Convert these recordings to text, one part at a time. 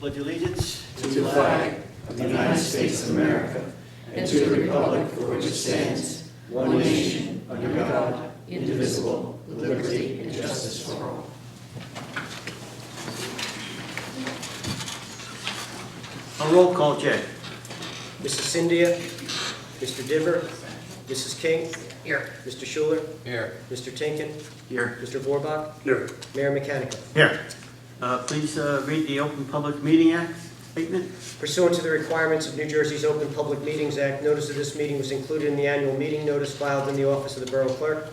Pledge allegiance to the flag of the United States of America and to the republic for which it stands, one nation, under God, indivisible, with liberty and justice for all. A roll call check. Mrs. Cynthia, Mr. Diver, Mrs. King, Here. Mr. Schuler, Here. Mr. Tinkin, Here. Mr. Vorbach, Here. Mayor Mechanical. Here. Please read the Open Public Meeting Act statement. Pursuant to the requirements of New Jersey's Open Public Meetings Act, notice of this meeting was included in the annual meeting notice filed in the office of the Borough Clerk,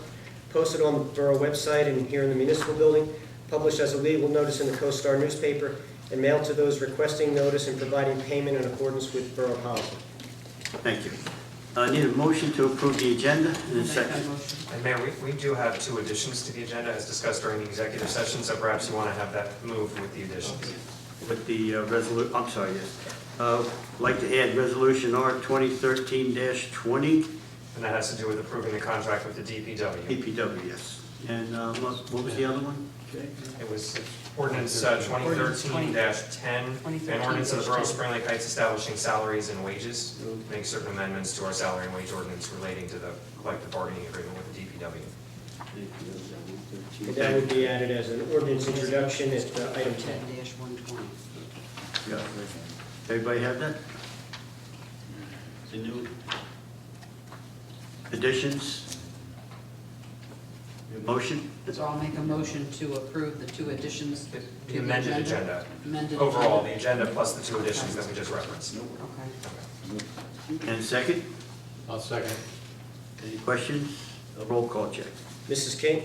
posted on the Borough website and here in the Municipal Building, published as a legal notice in the Coast-Star newspaper, and mailed to those requesting notice and providing payment in accordance with Borough policy. Thank you. I need a motion to approve the agenda in a second. And Mayor, we do have two additions to the agenda as discussed during the executive session, so perhaps you want to have that moved with the additions. With the resolution, I'm sorry, yes. I'd like to add Resolution R 2013-20, And that has to do with approving the contract with the DPW. DPW, yes. And what was the other one? Okay. It was ordinance 2013-10, an ordinance of the Borough of Spring Lake Heights establishing salaries and wages, make certain amendments to our salary and wage ordinance relating to the collective bargaining agreement with the DPW. And that would be added as an ordinance introduction at item 10. Yeah. Everybody have that? The new additions? Motion? So I'll make a motion to approve the two additions to The amended agenda. Amended Overall, agenda. the agenda plus the two additions that we just referenced. Okay. And second? I'll second. Any questions? A roll call check. Mrs. King,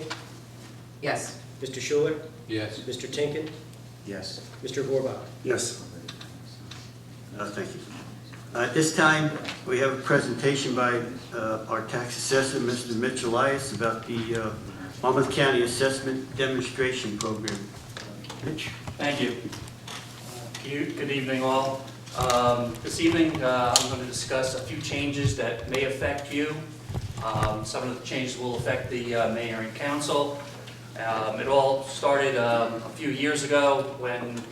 Yes. Mr. Schuler, Yes. Mr. Tinkin, Yes. Mr. Vorbach. Yes. Thank you. At this time, we have a presentation by our tax assessor, Mr. Mitch Elias, about the Monmouth County Assessment Demonstration Program. Mitch? Thank you. Good evening, all. This evening, I'm going to discuss a few changes that may affect you. Some of the changes will affect the mayor and council. It all started a few years ago when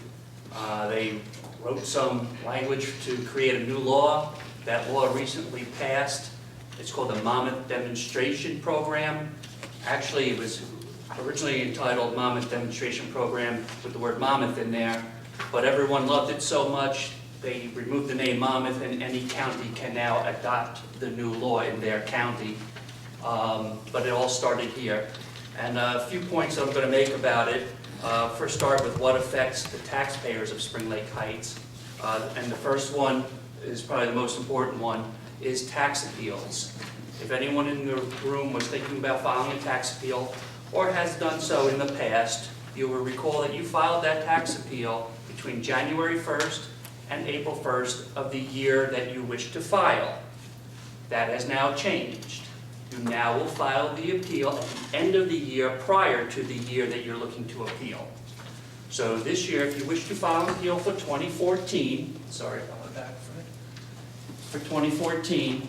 they wrote some language to create a new law. That law recently passed. It's called the Monmouth Demonstration Program. Actually, it was originally entitled Monmouth Demonstration Program with the word Monmouth in there, but everyone loved it so much, they removed the name Monmouth, and any county can now adopt the new law in their county. But it all started here. And a few points that I'm going to make about it. First, start with what affects the taxpayers of Spring Lake Heights. And the first one is probably the most important one, is tax appeals. If anyone in the room was thinking about filing a tax appeal or has done so in the past, you will recall that you filed that tax appeal between January 1st and April 1st of the year that you wish to file. That has now changed. You now will file the appeal at the end of the year prior to the year that you're looking to appeal. So this year, if you wish to file an appeal for 2014, sorry about the back for 2014,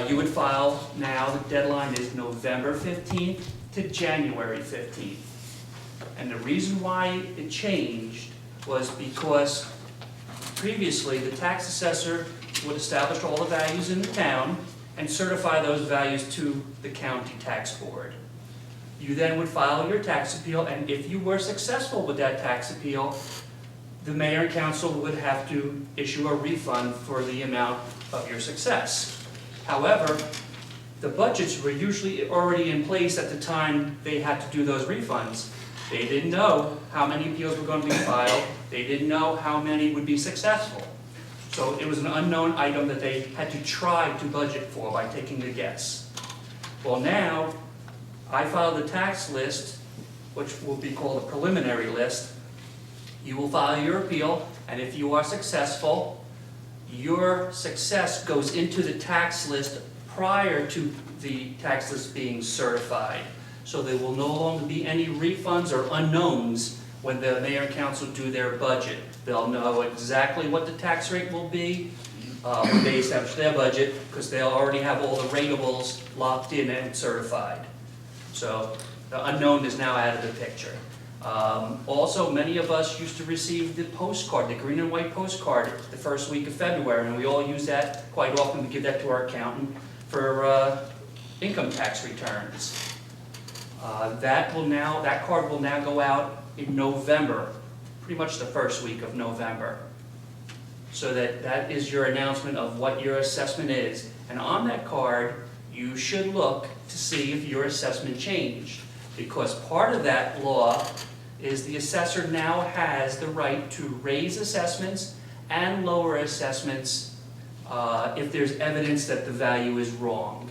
you would file now, the deadline is November 15th to January 15th. And the reason why it changed was because previously the tax assessor would establish all the values in the town and certify those values to the county tax board. You then would file your tax appeal, and if you were successful with that tax appeal, the mayor and council would have to issue a refund for the amount of your success. However, the budgets were usually already in place at the time they had to do those refunds. They didn't know how many appeals were going to be filed. They didn't know how many would be successful. So it was an unknown item that they had to try to budget for by taking a guess. Well, now, I filed a tax list, which will be called a preliminary list. You will file your appeal, and if you are successful, your success goes into the tax list prior to the tax list being certified. So there will no longer be any refunds or unknowns when the mayor and council do their budget. They'll know exactly what the tax rate will be when they establish their budget, because they'll already have all the rateables locked in and certified. So the unknown is now out of the picture. Also, many of us used to receive the postcard, the green and white postcard, the first week of February, and we all use that quite often. We give that to our accountant for income tax returns. That card will now go out in November, pretty much the first week of November. So that is your announcement of what your assessment is. And on that card, you should look to see if your assessment changed. Because part of that law is the assessor now has the right to raise assessments and lower assessments if there's evidence that the value is wrong.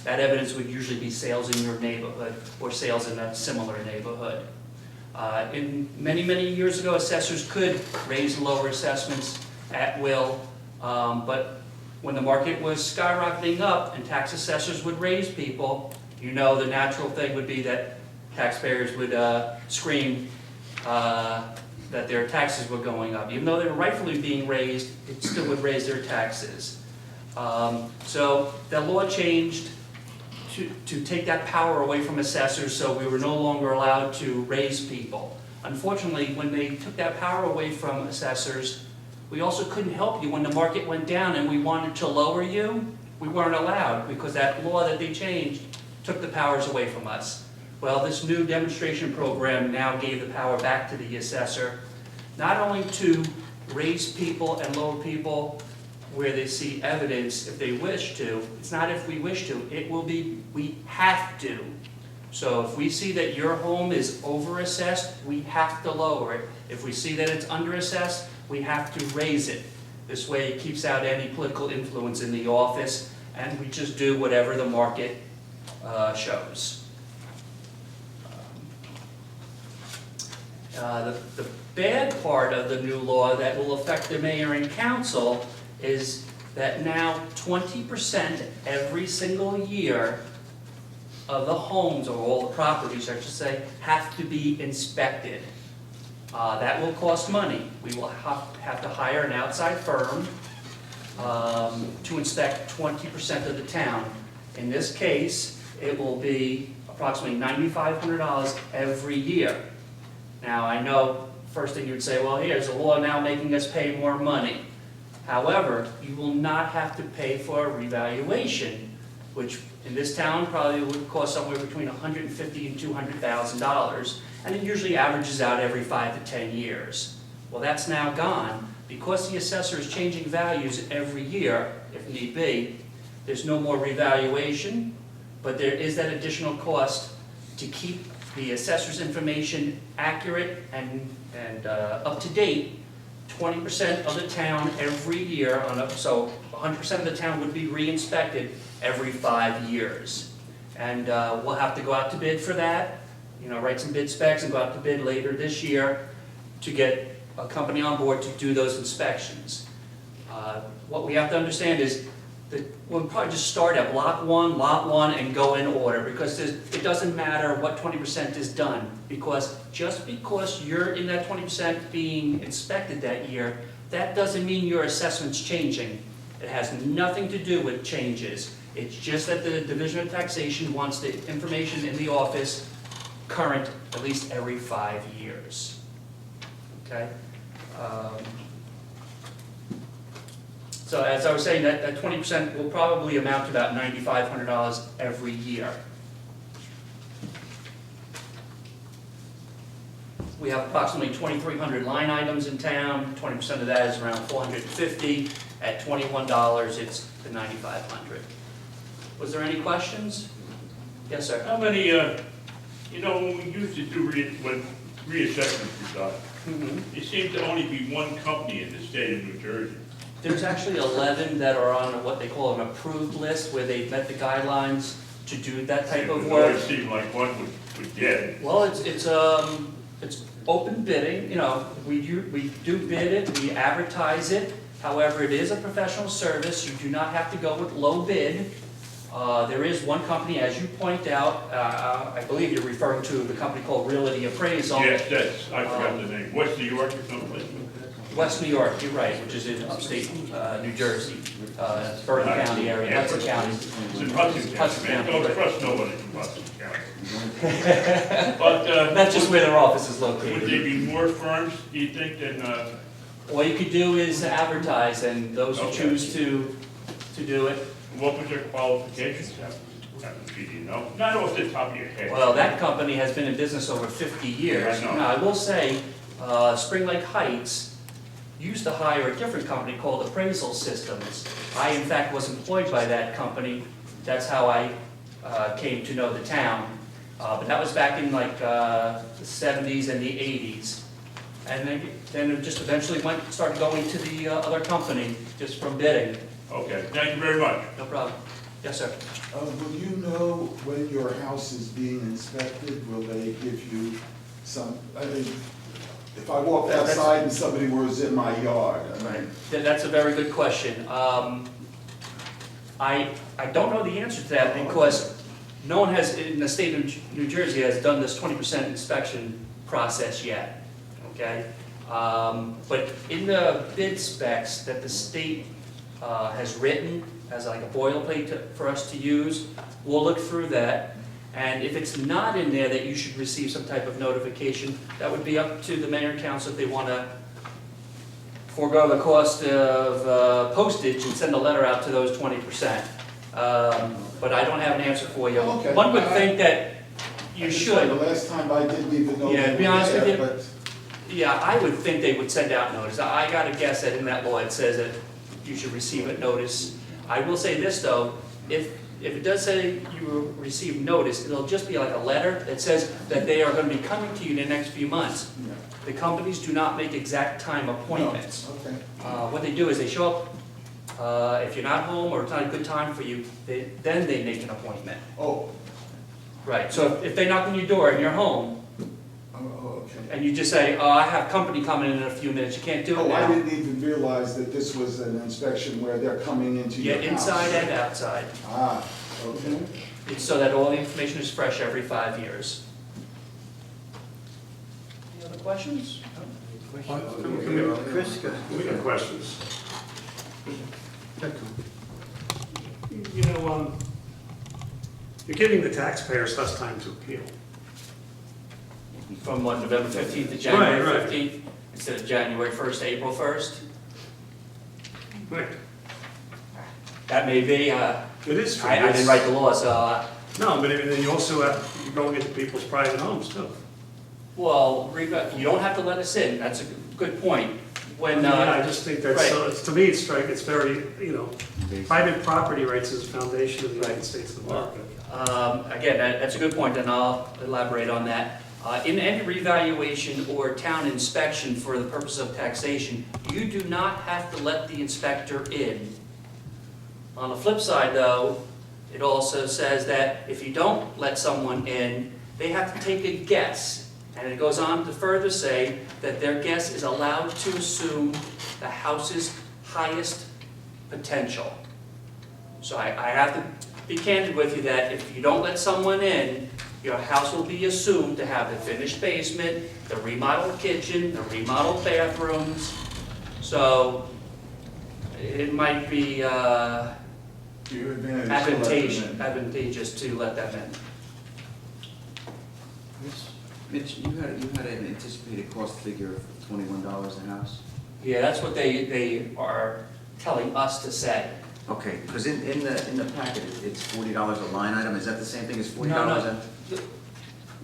That evidence would usually be sales in your neighborhood or sales in a similar neighborhood. In many years ago, assessors could raise and lower assessments at will, but when the market was skyrocketing up and tax assessors would raise people, you know the natural thing would be that taxpayers would scream that their taxes were going up. Even though they were rightfully being raised, it still would raise their taxes. So the law changed to take that power away from assessors, so we were no longer allowed to raise people. Unfortunately, when they took that power away from assessors, we also couldn't help you when the market went down and we wanted to lower you. We weren't allowed because that law that they changed took the powers away from us. Well, this new demonstration program now gave the power back to the assessor, not only to raise people and lower people where they see evidence if they wish to. It's not if we wish to, it will be we have to. So if we see that your home is overassessed, we have to lower it. If we see that it's underassessed, we have to raise it. This way it keeps out any political influence in the office, and we just do whatever the market shows. The bad part of the new law that will affect the mayor and council is that now 20% every single year of the homes, or all the properties, I should say, have to be inspected. That will cost money. We will have to hire an outside firm to inspect 20% of the town. In this case, it will be approximately $9,500 every year. Now, I know, first thing you'd say, well, here's a law now making us pay more money. However, you will not have to pay for a revaluation, which in this town probably would cost somewhere between $150,000 and $200,000, and it usually averages out every 5 to 10 years. Well, that's now gone. Because the assessor is changing values every year, if need be, there's no more revaluation, but there is that additional cost to keep the assessor's information accurate and up to date. 20% of the town every year, so 100% of the town would be re-inspected every 5 years. And we'll have to go out to bid for that, write some bid specs and go out to bid later this year to get a company on board to do those inspections. What we have to understand is that we'll probably just start at block 1, lot 1, and go in order, because it doesn't matter what 20% is done, because just because you're in that 20% being inspected that year, that doesn't mean your assessment's changing. It has nothing to do with changes. It's just that the Division of Taxation wants the information in the office current at least every 5 years. Okay? So as I was saying, that 20% will probably amount to about $9,500 every year. We have approximately 2,300 line items in town. 20% of that is around 450. At $21, it's the $9,500. Was there any questions? Yes, sir. How many, when we used to do when reassessments were done, there seemed to only be one company in the state of New Jersey. There's actually 11 that are on what they call an approved list, where they've met the guidelines to do that type of It work. always seemed like one would get it. Well, it's open bidding. We do bid it, we advertise it. However, it is a professional service. You do not have to go with low bid. There is one company, as you point out, I believe you're referring to the company called Realty Appraisal. Yes, I forgot the name. West New York or something? West New York, you're right, which is in upstate New Jersey, Bergen County area, Hudson County. It's in Hudson County, man. Don't trust nobody from Hudson County. But, That's just where their office is would there located. be more firms, do you think, than, All you could do is advertise, and those who Okay. choose to do it. what was their qualifications? Do you know? Not off the top of your head. Well, that company has been in business over 50 years. I know. Now, I will say, Spring Lake Heights used to hire a different company called Appraisal Systems. I, in fact, was employed by that company. That's how I came to know the town. But that was back in like the 70s and the 80s. And then it just eventually started going to the other company, just from bidding. Okay, thank you very much. No problem. Yes, sir. Will you know when your house is being inspected? Will they give you some, I mean, if I walked That's- outside and somebody was in my yard, I mean, That's a very good question. I don't know the answer to that because no one has, in the state of New Jersey, has done this 20% inspection process yet, okay? But in the bid specs that the state has written as like a boilerplate for us to use, we'll look through that. And if it's not in there that you should receive some type of notification, that would be up to the mayor and council if they want to forego the cost of postage and send a letter out to those 20%. But I don't have an answer for you. Okay. One would think that you I just thought should. The last time I didn't even know. Yeah, to be honest with you, but Yeah, I would think they would send out notice. I gotta guess that in that law it says that you should receive a notice. I will say this though, if it does say you will receive notice, it'll just be like a letter that says that they are gonna be coming to you in the next few months. Yeah. The companies do not make exact time appointments. Okay. What they do is they show up, if you're not home or it's not a good time for you, then they make an appointment. Oh, Right, so if they knock on your door and you're home, okay. and you just say, oh, I have company coming in a few minutes, you can't do it Oh, I now. didn't even realize that this was an inspection where they're coming into your Yeah, house. inside and outside. Ah, okay. It's so that all the information is fresh every 5 years. Any other questions? Chris, go ahead. We got questions. Check. You know, you're giving the taxpayers less time to appeal. From what, November 15th to January Right, right. 15th, instead of January 1st to April 1st? Right. That may be, It is true. I didn't write the law, so, No, but then you also you're going into people's private homes too. well, you don't have to let us in, that's a good point. When, I just think that's, right. to me, it's very, private property rights is the foundation of the United Right. States of America. Again, that's a good point, and I'll elaborate on that. In any revaluation or town inspection for the purpose of taxation, you do not have to let the inspector in. On the flip side, though, it also says that if you don't let someone in, they have to take a guess. And it goes on to further say that their guess is allowed to assume the house's highest potential. So I have to be candid with you that if you don't let someone in, your house will be assumed to have the finished basement, the remodeled kitchen, the remodeled bathrooms. So it might be You advantageous to let them in. Mitch, you had an anticipated cost figure of $21 a house? Yeah, that's what they are telling us to say. Okay, because in the packet, it's $40 a line item, is that the same thing as $40 No, no. a?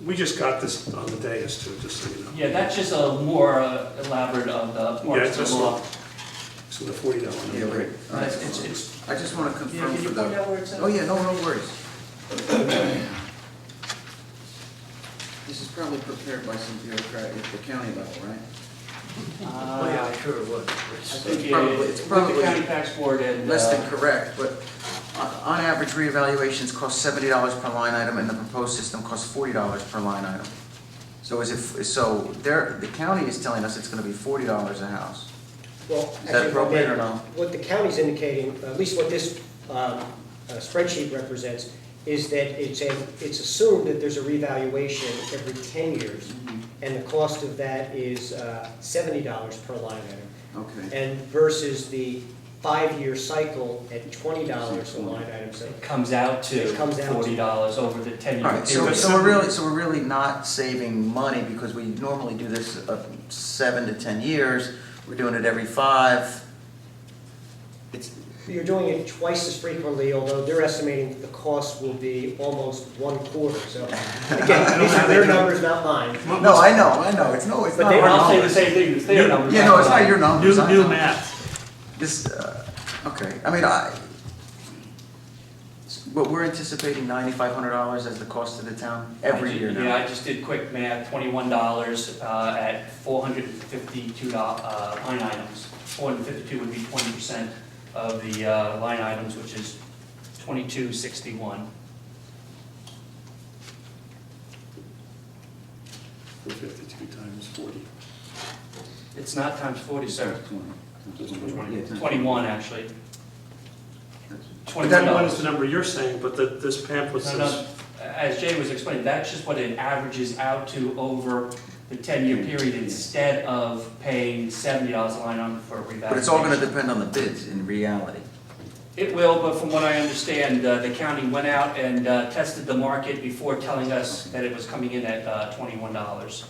We just got this on the dais too, just so you know. Yeah, that's just a more elaborate of the Yeah, it's just law. So the $40. Yeah, great. All right. It's, I just want to yeah, confirm can you for point the, out where it says? oh yeah, no worries. This is probably prepared by some bureaucrat at the county level, right? Oh, yeah, sure it was. I think It's with probably the county tax board and. Less than correct, but on average, reevaluations cost $70 per line item, and the proposed system costs $40 per line item. So the county is telling us it's gonna be $40 a house. Well, Is that actually, appropriate or no? what the county's indicating, at least what this spreadsheet represents, is that it's assumed that there's a revaluation every 10 years, and the cost of that is $70 per line item. Okay, And versus the 5-year cycle at $20 a line item, so It comes out to It comes out to- $40 over the 10-year All right, period. so we're really not saving money because we normally do this 7 to 10 years. We're doing it every 5. It's, you're doing it twice as frequently, although they're estimating the cost will be almost 1/4. So again, these are their numbers, not mine. no, I know, it's no, it's But not they- our I'll say the numbers. same thing, it's their numbers. Yeah, no, it's not your numbers. I New know. math. This, okay, I mean, but we're anticipating $9,500 as the cost to the town every year now. Yeah, I just did quick math, $21 at 452 line items. 452 would be 20% of the line items, which is 2261. 52 times 40. It's not times 40, sir. Just 20. 21, actually. But that one is $21. the number you're saying, but this pamphlet No, no, says, as Jay was explaining, that's just what it averages out to over the 10-year period instead of paying $70 a line item for a revaluation. But it's all gonna depend on the bids in reality. It will, but from what I understand, the county went out and tested the market before telling us that it was coming in at $21.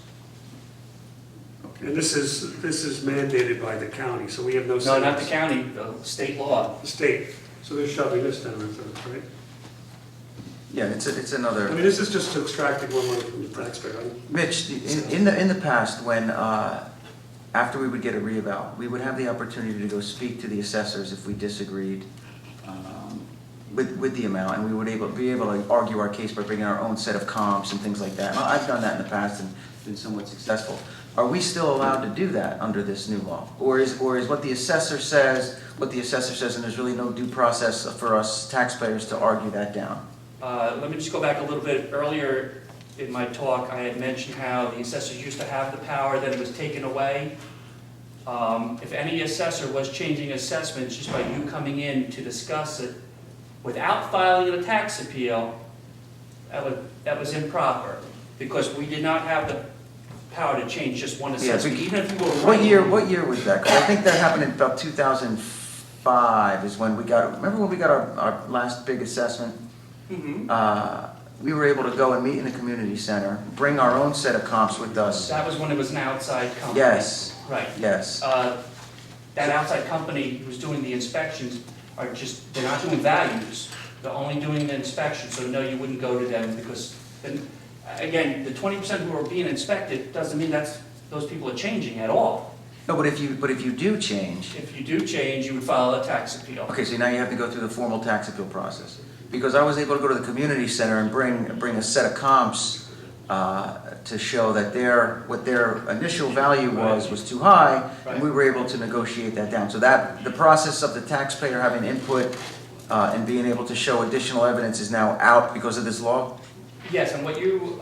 and this is mandated by the county, so we have no say. No, not the county, the state law. The state, so they're shoving this down our throats, right? Yeah, it's I another. mean, this is just extracting more money from the taxpayer. Mitch, in the past, when, after we would get a reeval, we would have the opportunity to go speak to the assessors if we disagreed with the amount, and we would be able to argue our case by bringing our own set of comps and things like that. And I've done that in the past and been somewhat successful. Are we still allowed to do that under this new law? Or is what the assessor says, and there's really no due process for us taxpayers to argue that down? Let me just go back a little bit. Earlier in my talk, I had mentioned how the assessors used to have the power, then it was taken away. If any assessor was changing assessments just by you coming in to discuss it without filing a tax appeal, that was improper, because we did not have the power to change just one assessment, even if you were right. What year was that? 'Cause I think that happened in about 2005 is when we got, remember when we got our last big assessment? Mhm. We were able to go and meet in the community center, bring our own set of comps with us. That was when it was an outside company. Yes, Right. yes. That outside company who's doing the inspections are just, they're not doing values. They're only doing the inspection, so no, you wouldn't go to them because, then, again, the 20% who are being inspected doesn't mean those people are changing at all. No, but if you do change, If you do change, you would file a tax appeal. okay, so now you have to go through the formal tax appeal process. Because I was able to go to the community center and bring a set of comps to show that what their initial value was too high, and we were able to negotiate that down. So that, the process of the taxpayer having input and being able to show additional evidence is now out because of this law? Yes, and what you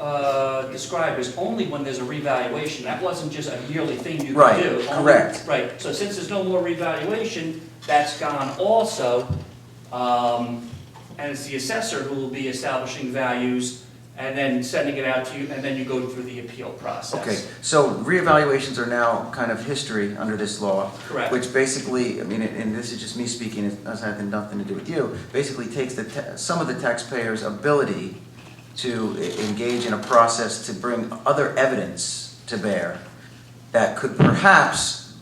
described is only when there's a revaluation. That wasn't just a yearly thing you could Right, do. correct. Right, so since there's no more revaluation, that's gone also. And it's the assessor who will be establishing values and then sending it out to you, and then you go through the appeal process. Okay, so reevaluations are now kind of history under this law. Correct. Which basically, I mean, and this is just me speaking, it has nothing to do with you, basically takes some of the taxpayers' ability to engage in a process to bring other evidence to bear that could perhaps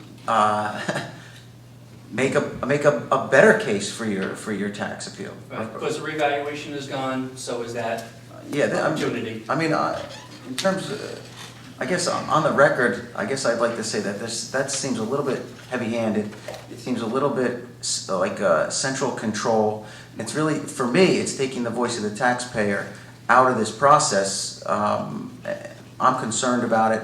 make a better case for your tax appeal. Right, because the revaluation is gone, so is that Yeah, opportunity. I mean, in terms of, I guess on the record, I guess I'd like to say that that seems a little bit heavy-handed. It seems a little bit like central control. It's really, for me, it's taking the voice of the taxpayer out of this process. I'm concerned about it.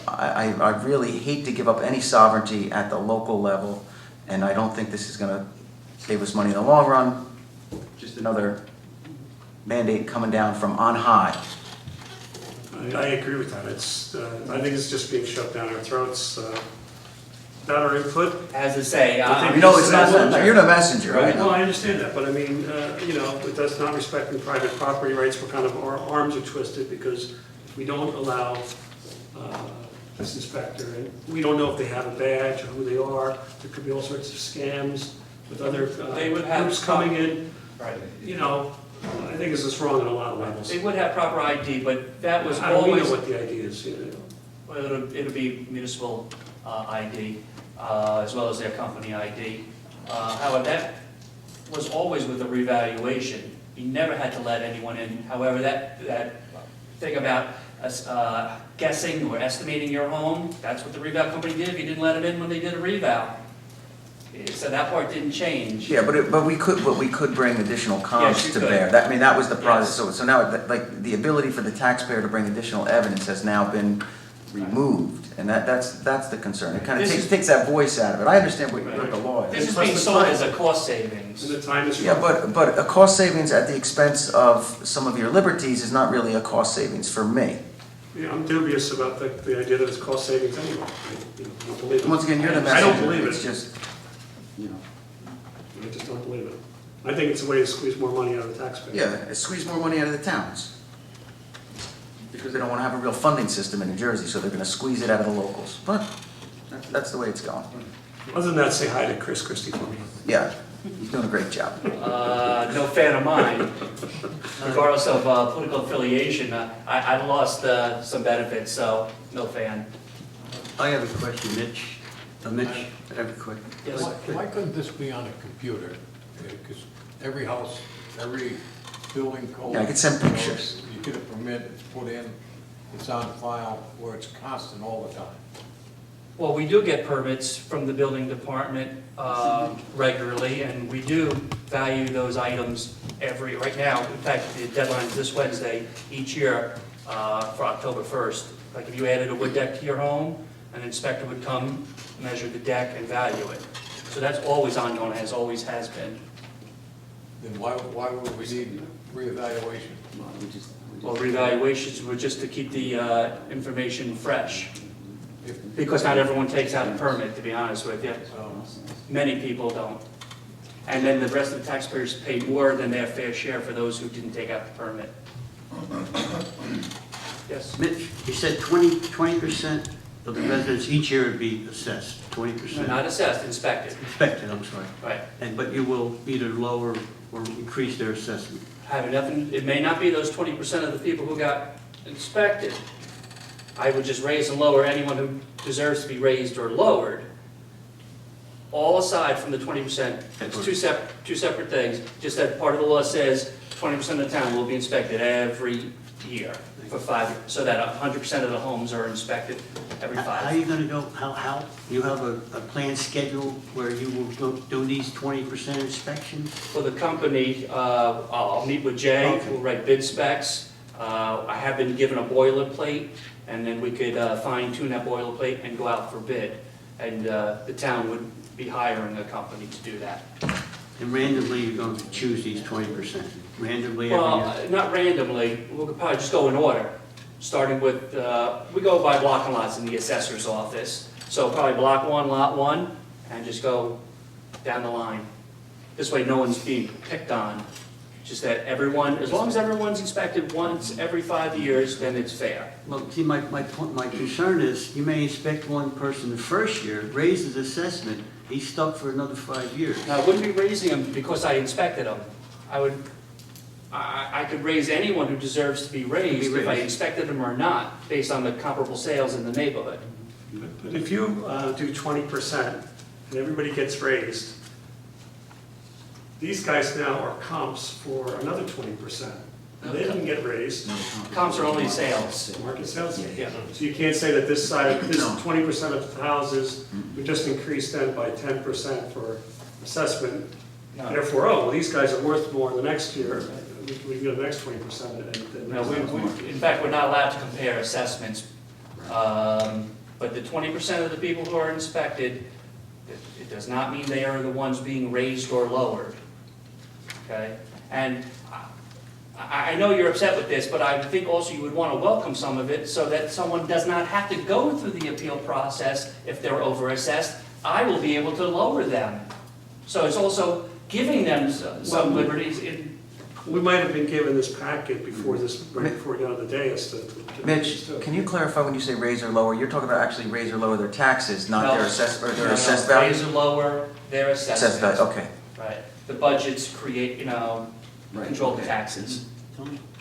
I really hate to give up any sovereignty at the local level, and I don't think this is going to save us money in the long run. Just another mandate coming down from on high. I agree with that. I think it's just being shoved down our throats. Without our input. As I say, No, it's not, you're the messenger, right? No, I understand that, but I mean, with us not respecting private property rights, we're kind of, our arms are twisted because if we don't allow this inspector, and we don't know if they have a badge or who they are. There could be all sorts of scams with other They would have groups coming in. Right. You know, I think it's just wrong on a lot of levels. They would have proper ID, but that was How do we always, know what the idea is, you know? well, it'll be municipal ID, as well as their company ID. However, that was always with a revaluation. You never had to let anyone in. However, that thing about guessing or estimating your home, that's what the reval company did. You didn't let it in when they did a reval. So that part didn't change. Yeah, but we could bring additional Yes, comps you to could. bear. That was the process. Yes. So now, like, the ability for the taxpayer to bring additional evidence has now been removed, and that's the concern. It kind of This takes that voice out of it. I understand what the law is. This is being sold as a cost savings. And the time is. Yeah, but a cost savings at the expense of some of your liberties is not really a cost savings for me. Yeah, I'm dubious about the idea that it's cost savings anyway. I don't believe it. Once again, you're the I don't messenger. believe It's it. just, you know. I just don't believe it. I think it's a way to squeeze more money out of the taxpayer. Yeah, squeeze more money out of the towns. Because they don't want to have a real funding system in New Jersey, so they're going to squeeze it out of the locals. But that's the way it's going. Other than that, say hi to Chris Christie for me. Yeah, he's doing a great job. No fan of mine. Regardless of political affiliation, I lost some benefits, so no fan. I have a question, Mitch. Mitch, I have a question. Yes. Why couldn't this be on a computer? Because every house, every building code. Yeah, I could send pictures. You get a permit, it's put in, it's on file, where it's constant all the time. Well, we do get permits from the building department regularly, and we do value those items right now. In fact, the deadline is this Wednesday each year for October 1st. Like if you added a wood deck to your home, an inspector would come, measure the deck, and value it. So that's always ongoing, always has been. Then why would we need reevaluation? Well, revaluations were just to keep the information fresh. Because not everyone takes out a permit, to be honest with you. Many people don't. And then the rest of the taxpayers pay more than their fair share for those who didn't take out the permit. Yes? Mitch, you said 20% of the residents each year would be assessed, 20%? Not assessed, inspected. Inspected, I'm sorry. Right. But you will either lower or increase their assessment. Having nothing, it may not be those 20% of the people who got inspected. I would just raise and lower anyone who deserves to be raised or lowered. All aside from the 20%, it's two separate things. Just that part of the law says 20% of the town will be inspected every year for 5 years, so that 100% of the homes are inspected every 5 How are you going to go, how, you have a planned schedule where you will go do these 20% inspections? For the company, I'll meet with Jay, Okay. we'll write bid specs. I have been given a boilerplate, and then we could fine tune that boilerplate and go out for bid. And the town would be hiring a company to do that. And randomly, you're going to choose these 20%? Randomly every year? Well, not randomly, we could probably just go in order, starting with, we go by block and lots in the assessor's office. So probably block 1, lot 1, and just go down the line. This way no one's being picked on. Just that everyone, as long as everyone's inspected once every 5 years, then it's fair. Well, see, my concern is, you may inspect one person the first year, raise his assessment, he's stuck for another 5 years. Now, I wouldn't be raising them because I inspected them. I could raise anyone who deserves to be raised if I inspected them or not, based on the comparable sales in the neighborhood. But if you do 20% and everybody gets raised, these guys now are comps for another 20%. And they didn't get raised. Comps are only sales. Market sales? Yeah. So you can't say that this side, this 20% of the houses, we just increased them by 10% for assessment. No. Therefore, oh, well, these guys are worth more the next year, we can go the next 20%. and- No, in fact, we're not allowed to compare assessments. But the 20% of the people who are inspected, it does not mean they are the ones being raised or lowered. Okay? And I know you're upset with this, but I think also you would want to welcome some of it so that someone does not have to go through the appeal process if they're overassessed. I will be able to lower them. So it's also giving them some liberties in We might have been given this packet before this, right before we got on the dais to. Mitch, can you clarify when you say raise or lower, you're talking about actually raise or lower their taxes, not No. their assessed, or their No, assessed value? Raise or lower their Assessed value, assessment. okay. Right. The budgets create, control the taxes.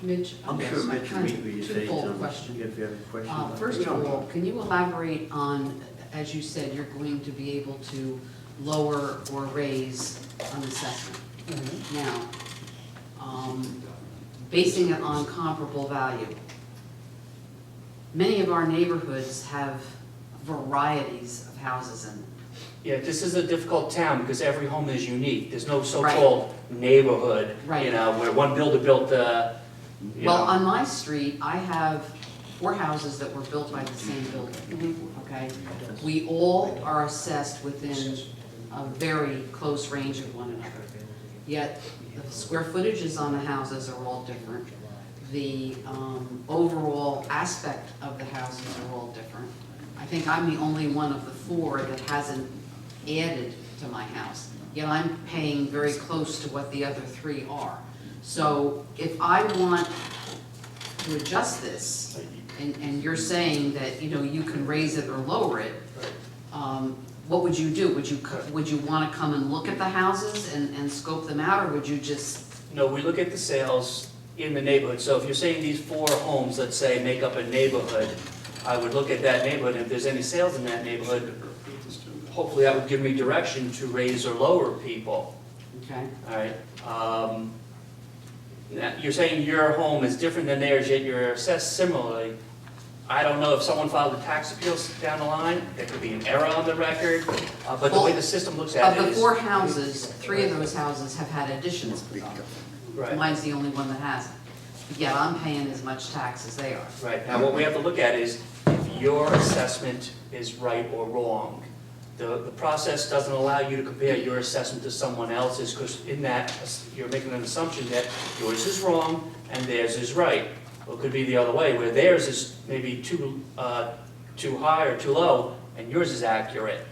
Mitch, I'm yes, sure I Mitch will kind read what you of say. twofold so question. If you have a question. First of all, can you elaborate on, as you said, you're going to be able to lower or raise an assessment? Now, basing it on comparable value, many of our neighborhoods have varieties of houses in them. Yeah, this is a difficult town because every home is unique. There's no so-called neighborhood, Right. where one builder built, Well, on my street, I have 4 houses that were built by the same builder, okay? We all are assessed within a very close range of one another. Yet, the square footages on the houses are all different. The overall aspect of the houses are all different. I think I'm the only one of the 4 that hasn't added to my house. Yet I'm paying very close to what the other 3 are. So if I want to adjust this, and you're saying that, you can raise it or lower it, what would you do? Would you want to come and look at the houses and scope them out, or would you just? No, we look at the sales in the neighborhood. So if you're saying these 4 homes, let's say, make up a neighborhood, I would look at that neighborhood, and if there's any sales in that neighborhood, hopefully that would give me direction to raise or lower people. Okay. All right. Now, you're saying your home is different than theirs, yet you're assessed similarly. I don't know if someone filed a tax appeals down the line, there could be an error on the record, but the way the system looks at Of it the is. 4 houses, 3 of those houses have had additions put on. Right, Mine's the only one that hasn't. Yet I'm paying as much tax as they are. right. Now, what we have to look at is if your assessment is right or wrong. The process doesn't allow you to compare your assessment to someone else's, because in that, you're making an assumption that yours is wrong and theirs is right. Well, it could be the other way, where theirs is maybe too high or too low, and yours is accurate.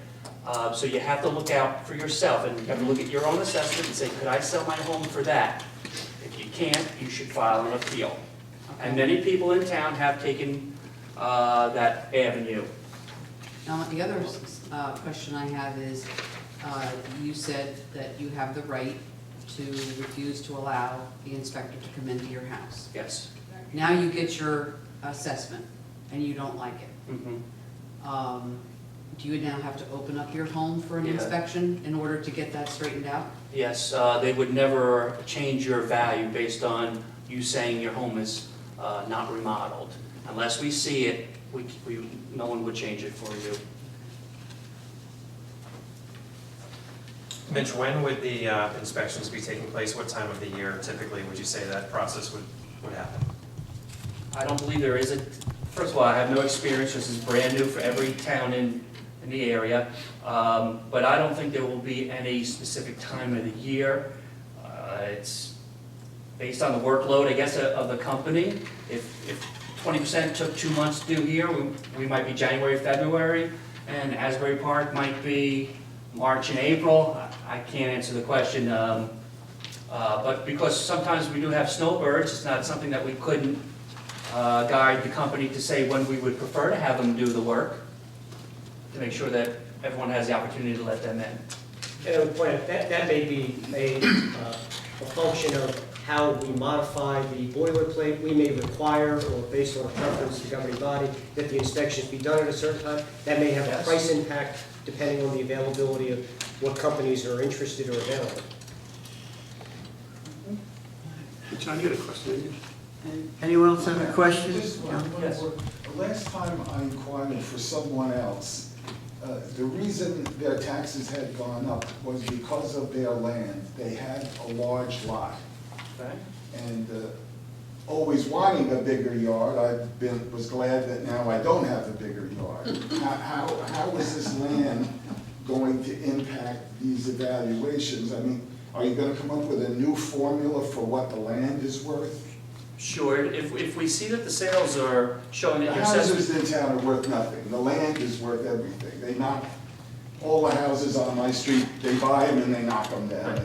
So you have to look out for yourself, and you have to look at your own assessment and say, could I sell my home for that? If you can't, you should file an appeal. And many people in town have taken that avenue. Now, the other question I have is, you said that you have the right to refuse to allow the inspector to come into your house. Yes. Now you get your assessment, and you don't like it. Mhm. Do you now have to open up your home for an Yeah. inspection in order to get that straightened out? Yes, they would never change your value based on you saying your home is not remodeled. Unless we see it, no one would change it for you. Mitch, when would the inspections be taking place? What time of the year typically would you say that process would happen? I don't believe there is a, first of all, I have no experience, this is brand new for every town in the area, but I don't think there will be any specific time of the year. It's based on the workload, I guess, of the company. If 20% took 2 months to do here, we might be January, February, and Asbury Park might be March and April. I can't answer the question, but because sometimes we do have snowbirds, it's not something that we couldn't guide the company to say when we would prefer to have them do the work, to make sure that everyone has the opportunity to let them in. And I would point out, that may be a function of how we modify the boilerplate. We may require, or based on a preference of the governing body, that the inspections be done at a certain time. That may have a Yes. price impact depending on the availability of what companies are interested or available. John, you had a question? Anyone else have a question? Just one Yes. more. The last time I inquired for someone else, the reason their taxes had gone up was because of their land. They had a large lot. Okay? And always wanting a bigger yard, was glad that now I don't have a bigger yard. How is this land going to impact these evaluations? I mean, are you gonna come up with a new formula for what the land is worth? Sure, if we see that the sales are showing The that your assessment. houses in town are worth nothing, the land is worth everything. They knock, all the houses on my street, they buy them and they knock them down.